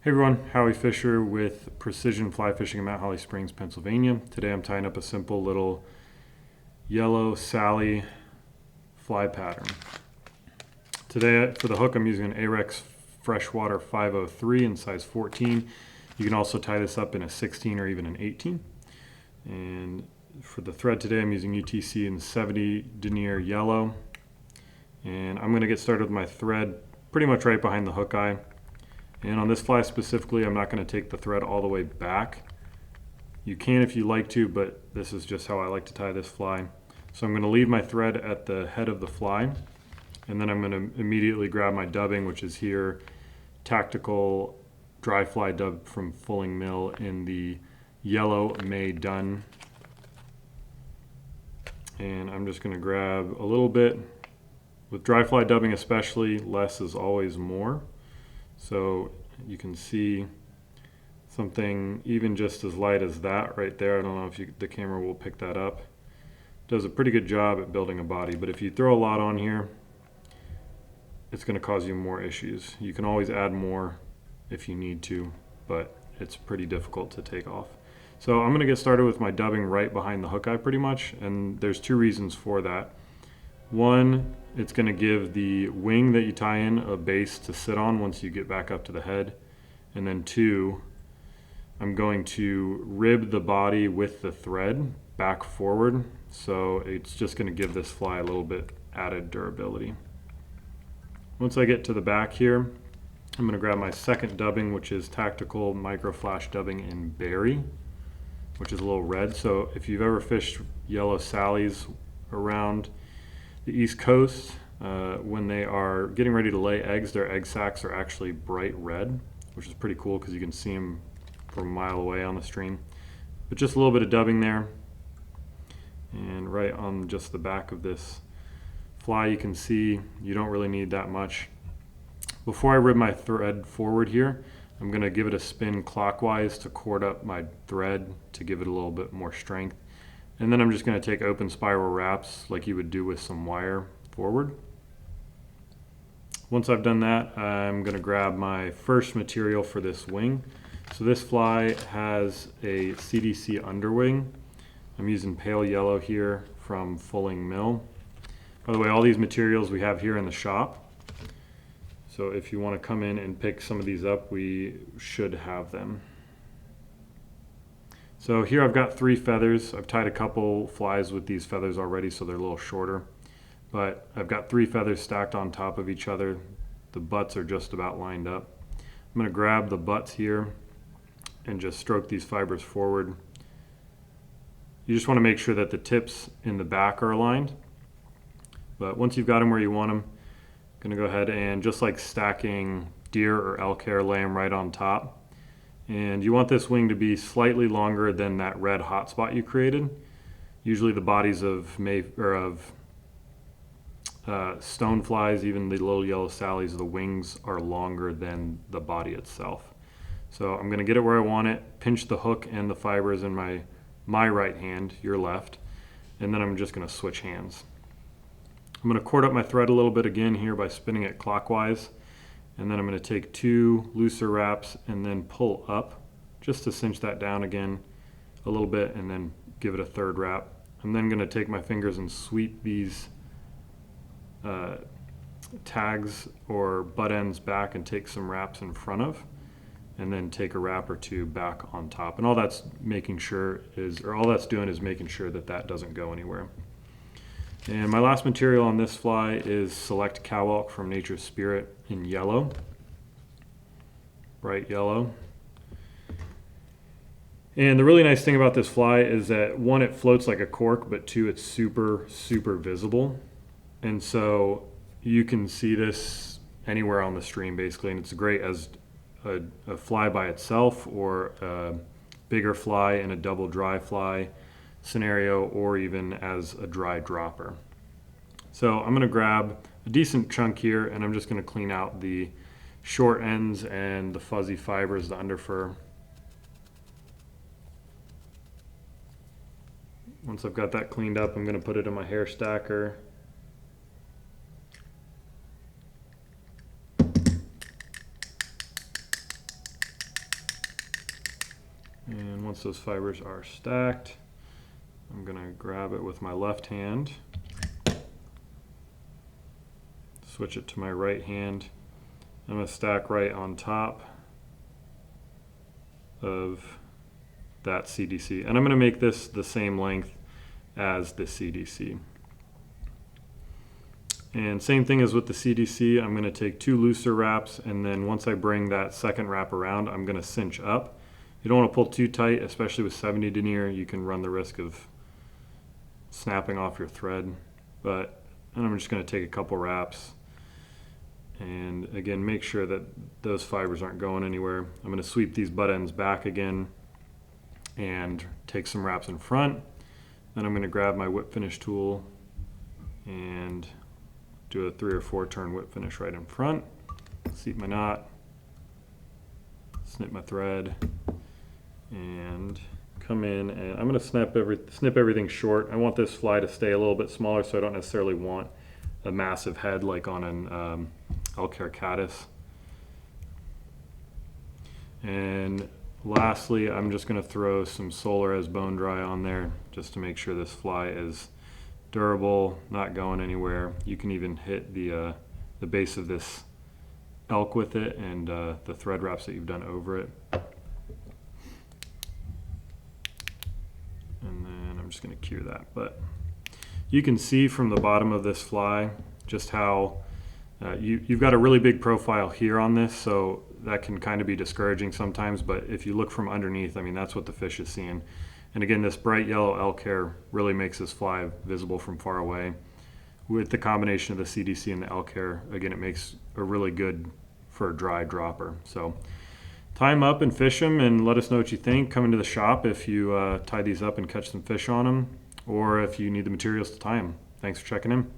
Hey everyone, Howie Fisher with Precision Fly Fishing in Mount Holly Springs, Pennsylvania. Today I'm tying up a simple little yellow Sally fly pattern. Today for the hook I'm using an Ahrex Freshwater 503 in size 14. You can also tie this up in a 16 or even an 18. And for the thread today I'm using UTC in 70 denier yellow. And I'm going to get started with my thread pretty much right behind the hook eye. And on this fly specifically, I'm not going to take the thread all the way back. You can if you like to, but this is just how I like to tie this fly. So I'm going to leave my thread at the head of the fly, and then I'm going to immediately grab my dubbing, which is here, tactical dry fly dub from Fulling Mill in the yellow May Dun. And I'm just going to grab a little bit. With dry fly dubbing especially, less is always more. So you can see something even just as light as that right there. I don't know if the camera will pick that up. Does a pretty good job at building a body, but if you throw a lot on here, it's going to cause you more issues. You can always add more if you need to, but it's pretty difficult to take off. So I'm going to get started with my dubbing right behind the hook eye pretty much, and there's two reasons for that. One, it's going to give the wing that you tie in a base to sit on once you get back up to the head. And then two, I'm going to rib the body with the thread back forward. So it's just going to give this fly a little bit added durability. Once I get to the back here, I'm going to grab my second dubbing, which is Tactical Micro Flash Dubbing in Berry, which is a little red. So if you've ever fished yellow Sallies around the East Coast, when they are getting ready to lay eggs, their egg sacs are actually bright red, which is pretty cool because you can see them from a mile away on the stream. But just a little bit of dubbing there. And right on just the back of this fly, you can see you don't really need that much. Before I rib my thread forward here, I'm going to give it a spin clockwise to cord up my thread to give it a little bit more strength. And then I'm just going to take open spiral wraps like you would do with some wire forward. Once I've done that, I'm going to grab my first material for this wing. So this fly has a CDC underwing. I'm using pale yellow here from Fulling Mill. By the way, all these materials we have here in the shop. So if you want to come in and pick some of these up, we should have them. So here I've got 3 feathers. I've tied a couple flies with these feathers already, so they're a little shorter. But I've got 3 feathers stacked on top of each other. The butts are just about lined up. I'm going to grab the butts here and just stroke these fibers forward. You just want to make sure that the tips in the back are aligned. But once you've got them where you want them, I'm going to go ahead and just like stacking deer or elk hair, lay them right on top. And you want this wing to be slightly longer than that red hot spot you created. Usually the bodies of stoneflies, even the little yellow Sallies, the wings are longer than the body itself. So I'm going to get it where I want it, pinch the hook and the fibers in my right hand, your left, and then I'm just going to switch hands. I'm going to cord up my thread a little bit again here by spinning it clockwise. And then I'm going to take 2 looser wraps and then pull up just to cinch that down again a little bit and then give it a 3rd wrap. I'm then going to take my fingers and sweep these tags or butt ends back and take some wraps in front of, and then take a wrap or 2 back on top. And all that's making sure is, or all that's doing is making sure that that doesn't go anywhere. And my last material on this fly is Select Cow Elk from Nature's Spirit in yellow, bright yellow. And the really nice thing about this fly is that 1, it floats like a cork, but 2, it's super, super visible. And so you can see this anywhere on the stream basically, and it's great as a fly by itself or a bigger fly in a double dry fly scenario, or even as a dry dropper. So I'm going to grab a decent chunk here and I'm just going to clean out the short ends and the fuzzy fibers, the underfur. Once I've got that cleaned up, I'm going to put it in my hair stacker. once those fibers are stacked, I'm gonna grab it with my left hand, switch it to my right hand. I'm gonna stack right on top of that CDC. And I'm gonna make this the same length as the CDC. And same thing as with the CDC, I'm gonna take 2 looser wraps, and then once I bring that second wrap around, I'm gonna cinch up. You don't wanna pull too tight, especially with 70 denier. You can run the risk of snapping off your thread. But I'm just gonna take a couple wraps, and again, make sure that those fibers aren't going anywhere. I'm gonna sweep these butt ends back again and take some wraps in front. Then I'm gonna grab my whip finish tool and do a 3 or 4 turn whip finish right in front. Seat my knot, snip my thread, and come in, and I'm gonna snip everything short. I want this fly to stay a little bit smaller, so I don't necessarily want a massive head like on an elk hair caddis. And lastly, I'm just gonna throw some Solarez bone dry on there just to make sure this fly is durable, not going anywhere. You can even hit the base of this elk with it, and the thread wraps that you've done over it. And then I'm just gonna cure that. But you can see from the bottom of this fly just how you've got a really big profile here on this, so that can kind of be discouraging sometimes, but if you look from underneath, I mean, that's what the fish is seeing. And again, this bright yellow elk hair really makes this fly visible from far away. With the combination of the CDC and the elk hair, again, it makes a really good for a dry dropper. So tie them up and fish them, and let us know what you think. Come into the shop if you tie these up and catch some fish on them, or if you need the materials to tie them. Thanks for checking in.